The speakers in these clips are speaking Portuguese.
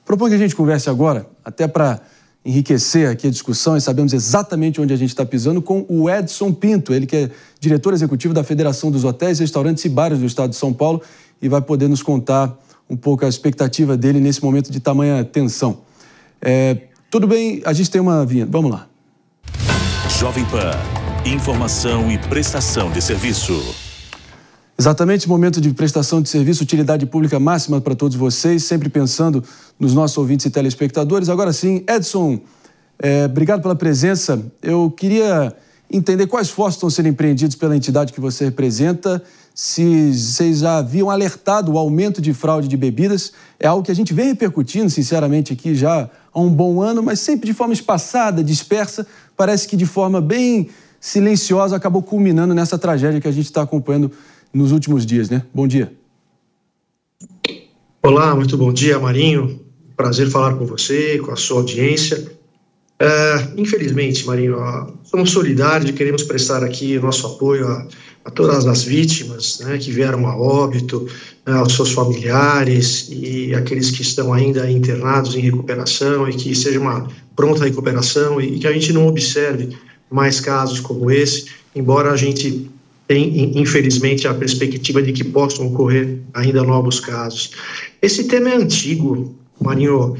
Proponho que a gente converse agora, até para enriquecer aqui a discussão e sabemos exatamente onde a gente está pisando, com o Edson Pinto, ele que é diretor executivo da Federação dos Hotéis, Restaurantes e Bares do Estado de São Paulo e vai poder nos contar um pouco a expectativa dele nesse momento de tamanha tensão. Tudo bem, a gente tem uma vinheta, vamos lá. Jovem Pan, informação e prestação de serviço. Exatamente, momento de prestação de serviço, utilidade pública máxima para todos vocês, sempre pensando nos nossos ouvintes e telespectadores. Agora sim, Edson, obrigado pela presença. Eu queria entender quais esforços estão sendo empreendidos pela entidade que você representa, se vocês já haviam alertado o aumento de fraude de bebidas. É algo que a gente vem repercutindo, sinceramente, aqui já há um bom ano, mas sempre de forma espaçada, dispersa, parece que de forma bem silenciosa acabou culminando nessa tragédia que a gente está acompanhando nos últimos dias, né? Bom dia. Olá, muito bom dia, Marinho. Prazer falar com você, com a sua audiência. Infelizmente, Marinho, somos solidários e queremos prestar aqui o nosso apoio a todas as vítimas, né, que vieram a óbito, aos seus familiares e aqueles que estão ainda internados em recuperação, e que seja uma pronta recuperação e que a gente não observe mais casos como esse, embora a gente tem, infelizmente, a perspectiva de que possam ocorrer ainda novos casos. Esse tema é antigo, Marinho,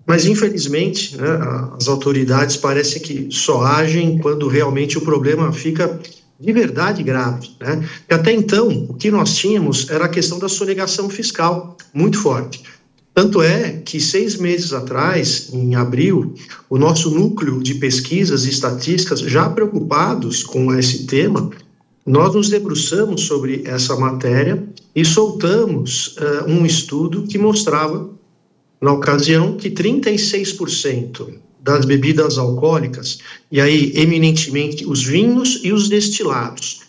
mas, infelizmente, né, as autoridades parecem que só agem quando realmente o problema fica de verdade grave, né? Porque até então, o que nós tínhamos era a questão da sonegação fiscal, muito forte. Tanto é que 6 meses atrás, em abril, o nosso núcleo de pesquisas e estatísticas, já preocupados com esse tema, nós nos debruçamos sobre essa matéria e soltamos um estudo que mostrava, na ocasião, que 36% das bebidas alcoólicas, e aí eminentemente os vinhos e os destilados,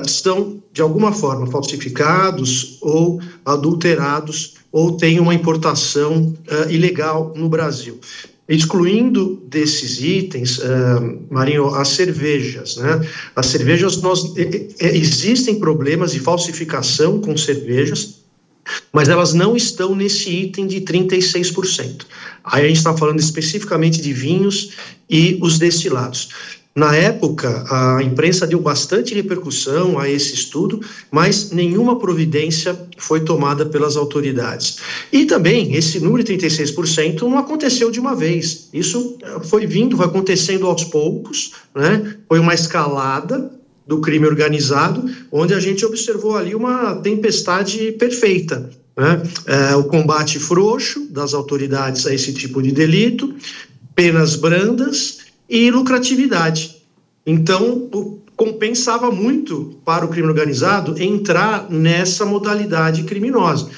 são de alguma forma falsificados ou adulterados ou têm uma importação ilegal no Brasil. Excluindo desses itens, Marinho, as cervejas, né? As cervejas, existem problemas de falsificação com cervejas, mas elas não estão nesse item de 36%. Aí a gente está falando especificamente de vinhos e os destilados. Na época, a imprensa deu bastante repercussão a esse estudo, mas nenhuma providência foi tomada pelas autoridades. E também, esse número de 36% não aconteceu de uma vez. Isso foi acontecendo aos poucos, né? Foi uma escalada do crime organizado, onde a gente observou ali uma tempestade perfeita, né? O combate frouxo das autoridades a esse tipo de delito, penas brandas e lucratividade. Então, compensava muito para o crime organizado entrar nessa modalidade criminosa.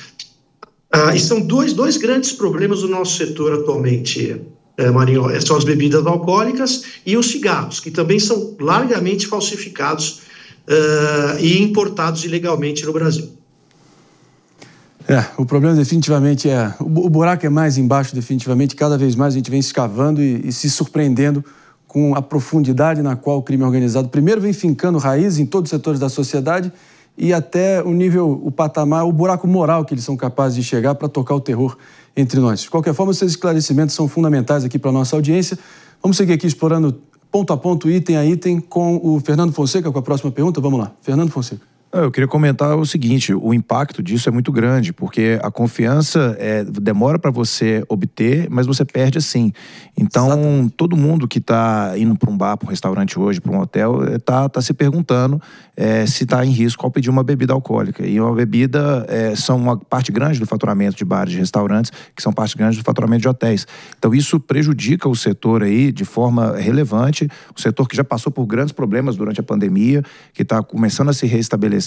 E são dois grandes problemas do nosso setor atualmente, Marinho, são as bebidas alcoólicas e os cigarros, que também são largamente falsificados e importados ilegalmente no Brasil. O problema definitivamente o buraco é mais embaixo, definitivamente. Cada vez mais a gente vem escavando e se surpreendendo com a profundidade na qual o crime organizado primeiro vem fincando raiz em todos os setores da sociedade e até o nível, o patamar, o buraco moral que eles são capazes de chegar para tocar o terror entre nós. De qualquer forma, esses esclarecimentos são fundamentais aqui para a nossa audiência. Vamos seguir aqui explorando ponto a ponto, item a item, com o Fernando Fonseca, com a próxima pergunta. Vamos lá, Fernando Fonseca. Eu queria comentar o seguinte, o impacto disso é muito grande, porque a confiança demora para você obter, mas você perde assim. Então, exatamente, todo mundo que está indo para um bar, para um restaurante hoje, para um hotel, tá se perguntando se está em risco ao pedir uma bebida alcoólica. E uma bebida são uma parte grande do faturamento de bares e restaurantes, que são parte grande do faturamento de hotéis. Então, isso prejudica o setor aí de forma relevante, o setor que já passou por grandes problemas durante a pandemia, que está começando a se reestabelecer.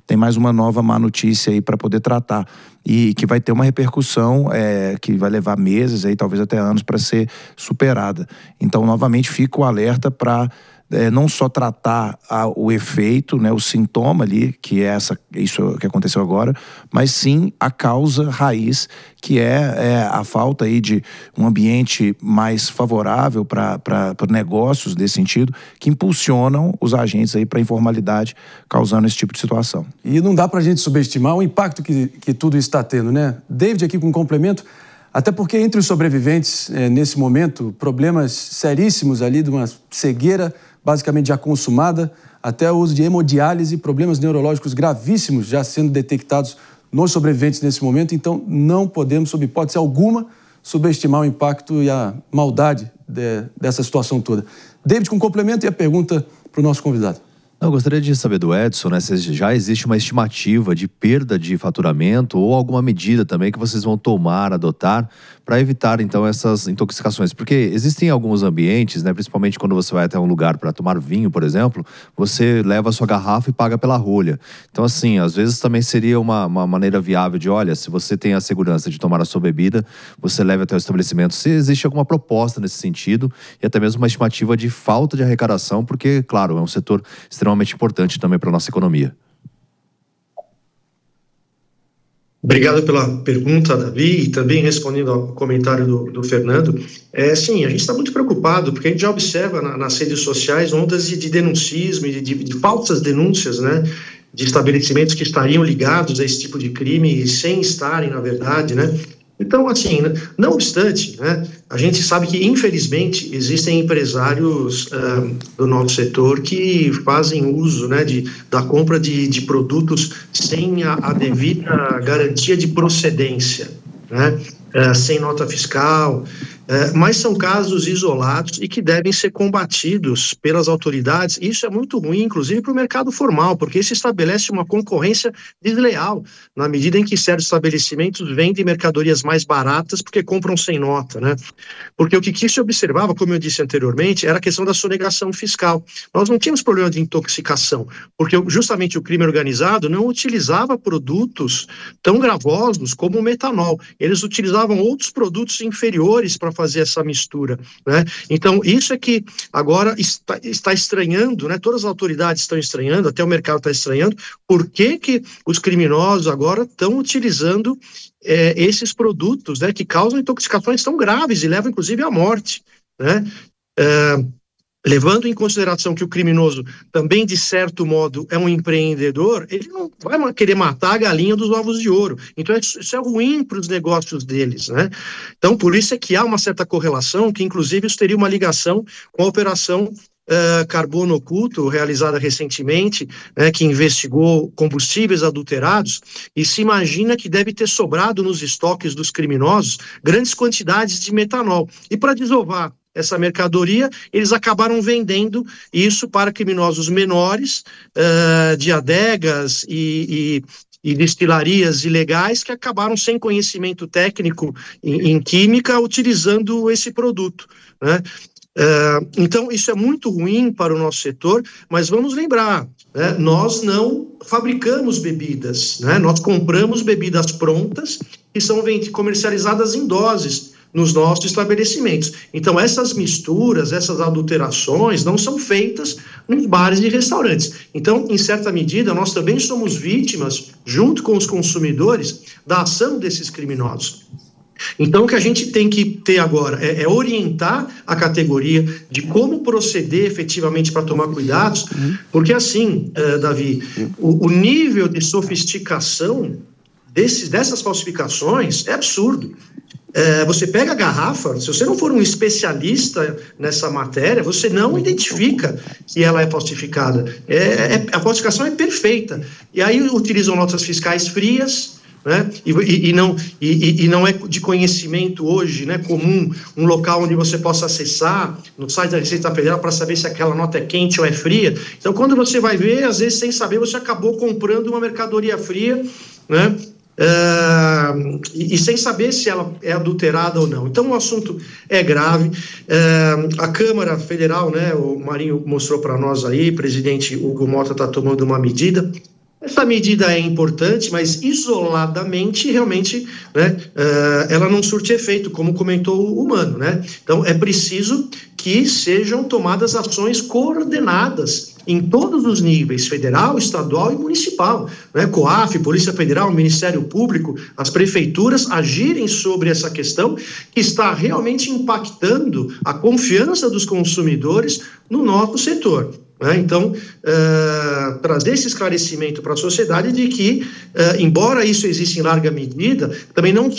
Tem mais uma nova má notícia aí para poder tratar e que vai ter uma repercussão que vai levar meses, aí, talvez até anos, para ser superada. Então, novamente, fica o alerta para não só tratar o efeito, né, o sintoma ali, que é isso que aconteceu agora, mas sim a causa raiz, que é a falta aí de um ambiente mais favorável para negócios desse sentido, que impulsionam os agentes aí para a informalidade, causando esse tipo de situação. E não dá para a gente subestimar o impacto que tudo isso está tendo, né? David aqui com um complemento, até porque entre os sobreviventes, nesse momento, problemas seríssimos ali de uma cegueira basicamente já consumada, até o uso de hemodiálise, problemas neurológicos gravíssimos já sendo detectados nos sobreviventes nesse momento. Então, não podemos, sob hipótese alguma, subestimar o impacto e a maldade dessa situação toda. David, com complemento e a pergunta para o nosso convidado. Eu gostaria de saber do Edson, né, se já existe uma estimativa de perda de faturamento ou alguma medida também que vocês vão tomar, adotar, para evitar, então, essas intoxicações. Porque existem alguns ambientes, né, principalmente quando você vai até um lugar para tomar vinho, por exemplo, você leva a sua garrafa e paga pela rolha. Então, assim, às vezes também seria uma maneira viável de, olha, se você tem a segurança de tomar a sua bebida, você leva até o estabelecimento. Se existe alguma proposta nesse sentido e até mesmo uma estimativa de falta de arrecadação, porque, claro, é um setor extremamente importante também para a nossa economia. Obrigado pela pergunta, Davi, e também respondendo ao comentário do Fernando. Sim, a gente está muito preocupado, porque a gente já observa nas redes sociais ondas de denuncismo e de falsas denúncias, né, de estabelecimentos que estariam ligados a esse tipo de crime sem estarem, na verdade, né? Então, assim, não obstante, né, a gente sabe que, infelizmente, existem empresários do nosso setor que fazem uso, né, da compra de produtos sem a devida garantia de procedência, né, sem nota fiscal, mas são casos isolados e que devem ser combatidos pelas autoridades. Isso é muito ruim, inclusive, para o mercado formal, porque isso estabelece uma concorrência desleal, na medida em que certos estabelecimentos vendem mercadorias mais baratas porque compram sem nota, né? Porque o que se observava, como eu disse anteriormente, era a questão da sonegação fiscal. Nós não tínhamos problema de intoxicação, porque justamente o crime organizado não utilizava produtos tão gravosos como o metanol. Eles utilizavam outros produtos inferiores para fazer essa mistura, né? Então, isso é que agora está estranhando, né? Todas as autoridades estão estranhando, até o mercado está estranhando, por que os criminosos agora estão utilizando esses produtos, né, que causam intoxicações tão graves e levam, inclusive, à morte, né? Levando em consideração que o criminoso também, de certo modo, é um empreendedor, ele não vai querer matar a galinha dos ovos de ouro. Então, isso é ruim para os negócios deles, né? Então, por isso é que há uma certa correlação, que inclusive isso teria uma ligação com a operação Carbono Oculto, realizada recentemente, né, que investigou combustíveis adulterados, e se imagina que deve ter sobrado nos estoques dos criminosos grandes quantidades de metanol. E para desovar essa mercadoria, eles acabaram vendendo isso para criminosos menores, de adegas e destilarias ilegais, que acabaram sem conhecimento técnico em química utilizando esse produto, né? Então, isso é muito ruim para o nosso setor, mas vamos lembrar, né, nós não fabricamos bebidas, né, nós compramos bebidas prontas que são comercializadas em doses nos nossos estabelecimentos. Então, essas misturas, essas adulterações não são feitas nos bares e restaurantes. Então, em certa medida, nós também somos vítimas, junto com os consumidores, da ação desses criminosos. Então, o que a gente tem que ter agora é orientar a categoria de como proceder efetivamente para tomar cuidados, porque assim, Davi, o nível de sofisticação dessas falsificações é absurdo. Você pega a garrafa, se você não for um especialista nessa matéria, você não identifica que ela é falsificada. A falsificação é perfeita. E aí utilizam notas fiscais frias, né? E não é de conhecimento hoje, né, comum, um local onde você possa acessar no site da Receita Federal para saber se aquela nota é quente ou é fria. Então, quando você vai ver, às vezes, sem saber, você acabou comprando uma mercadoria fria, né? E sem saber se ela é adulterada ou não. Então, o assunto é grave. A Câmara Federal, né, o Marinho mostrou para nós aí, o presidente Hugo Mota está tomando uma medida Essa medida é importante, mas isoladamente, realmente, né, ela não surte efeito, como comentou o Mano, né? Então, é preciso que sejam tomadas ações coordenadas em todos os níveis, federal, estadual e municipal, né? COAF, Polícia Federal, Ministério Público, as prefeituras agirem sobre essa questão que está realmente impactando a confiança dos consumidores no nosso setor. Então, trazer esse esclarecimento para a sociedade de que, embora isso exista em larga medida, também não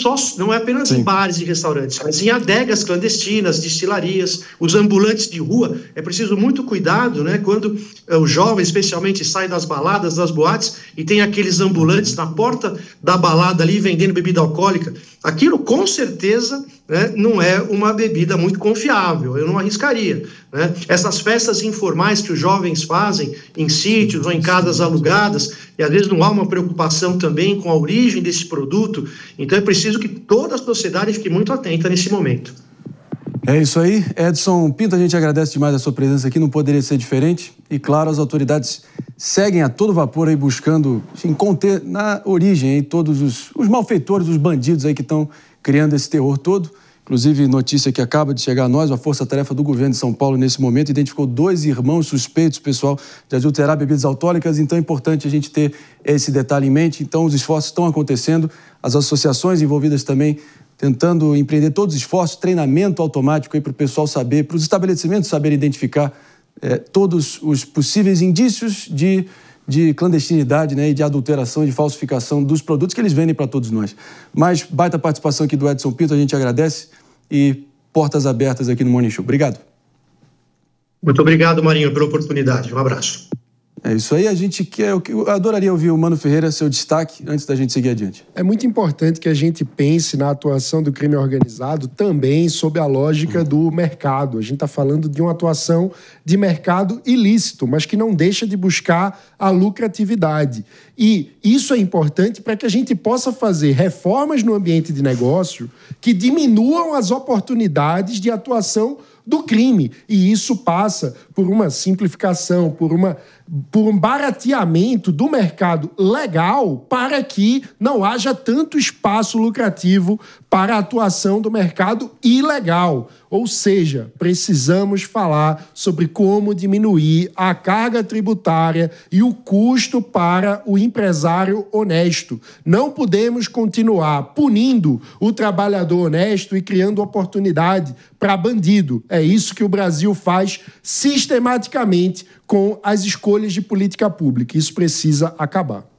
é apenas em bares e restaurantes, mas em adegas clandestinas, destilarias, os ambulantes de rua. É preciso muito cuidado, né, quando o jovem, especialmente, sai das baladas, das boates, e tem aqueles ambulantes na porta da balada ali vendendo bebida alcoólica. Aquilo, com certeza, né, não é uma bebida muito confiável, eu não arriscaria, né? Essas festas informais que os jovens fazem em sítios ou em casas alugadas, e às vezes não há uma preocupação também com a origem desse produto, então é preciso que toda a sociedade fique muito atenta nesse momento. É isso aí. Edson Pinto, a gente agradece demais a sua presença aqui, não poderia ser diferente. E claro, as autoridades seguem a todo vapor aí buscando, enfim, conter na origem aí todos os malfeitores, os bandidos aí que estão criando esse terror todo. Inclusive, notícia que acaba de chegar a nós, a Força-Tarefa do Governo de São Paulo, nesse momento, identificou 2 irmãos suspeitos, pessoal, de adulterar bebidas alcoólicas. Então é importante a gente ter esse detalhe em mente. Então os esforços estão acontecendo, as associações envolvidas também tentando empreender todos os esforços, treinamento automático aí para o pessoal saber, para os estabelecimentos saberem identificar todos os possíveis indícios de clandestinidade, né, e de adulteração, de falsificação dos produtos que eles vendem para todos nós. Mas baita participação aqui do Edson Pinto, a gente agradece e portas abertas aqui no Morning Show. Obrigado. Muito obrigado, Marinho, pela oportunidade. Um abraço. É isso aí, eu adoraria ouvir o Mano Ferreira, seu destaque, antes da gente seguir adiante. É muito importante que a gente pense na atuação do crime organizado também sob a lógica do mercado. A gente está falando de uma atuação de mercado ilícito, mas que não deixa de buscar a lucratividade. E isso é importante para que a gente possa fazer reformas no ambiente de negócio que diminuam as oportunidades de atuação do crime. E isso passa por uma simplificação, por um barateamento do mercado legal para que não haja tanto espaço lucrativo para a atuação do mercado ilegal. Ou seja, precisamos falar sobre como diminuir a carga tributária e o custo para o empresário honesto. Não podemos continuar punindo o trabalhador honesto e criando oportunidade para bandido. É isso que o Brasil faz sistematicamente com as escolhas de política pública. Isso precisa acabar.